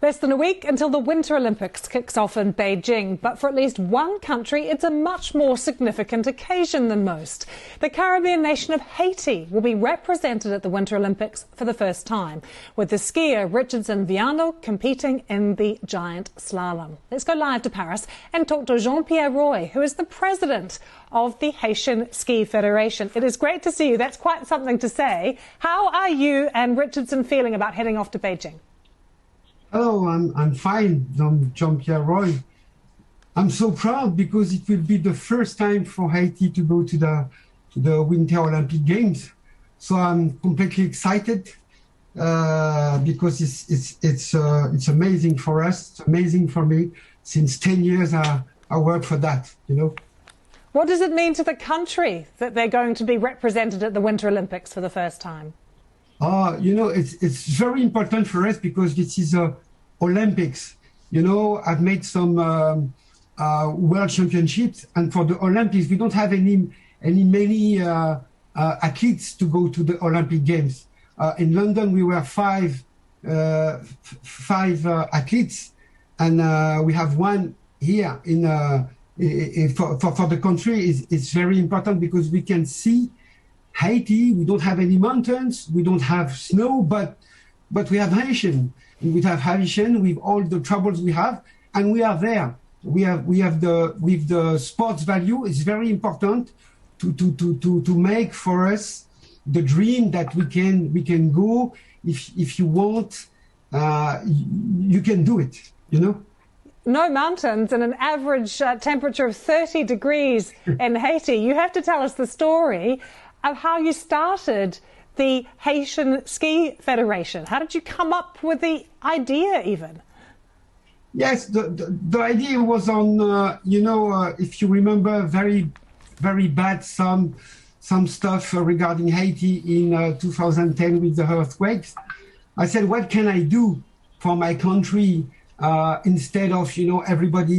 Less than a week until the Winter Olympics kicks off in Beijing, but for at least one country, it's a much more significant occasion than most. The Caribbean nation of Haiti will be represented at the Winter Olympics for the first time, with the skier Richardson Viano competing in the giant slalom. Let's go live to Paris and talk to Jean-Pierre Roy, who is the president of the Haitian Ski Federation. It is great to see you. That's quite something to say. How are you and Richardson feeling about heading off to Beijing? Hello, I'm fine, Jean-Pierre Roy. I'm so proud because it will be the first time for Haiti to go to the Winter Olympic Games. So I'm completely excited because it's amazing for us. It's amazing for me. Since 10 years, I work for that, you know. What does it mean to the country that they're going to be represented at the Winter Olympics for the first time? You know, it's very important for us because this is Olympics. You know, I've made some world championships, and for the Olympics, we don't have many athletes to go to the Olympic Games. In London, we were five athletes, and we have one here for the country. It's very important because we can see Haiti. We don't have any mountains, we don't have snow, but we have Haitian. We have Haitian with all the troubles we have, and we are there. We have with the sports value. It's very important to make for us the dream that we can go. If you want, you can do it. You know. No mountains and an average temperature of 30 degrees in Haiti. You have to tell us the story of how you started the Haitian Ski Federation. How did you come up with the idea even? Yes, the idea was on, if you remember, very bad some stuff regarding Haiti in 2010 with the earthquakes. I said, what can I do for my country instead of, everybody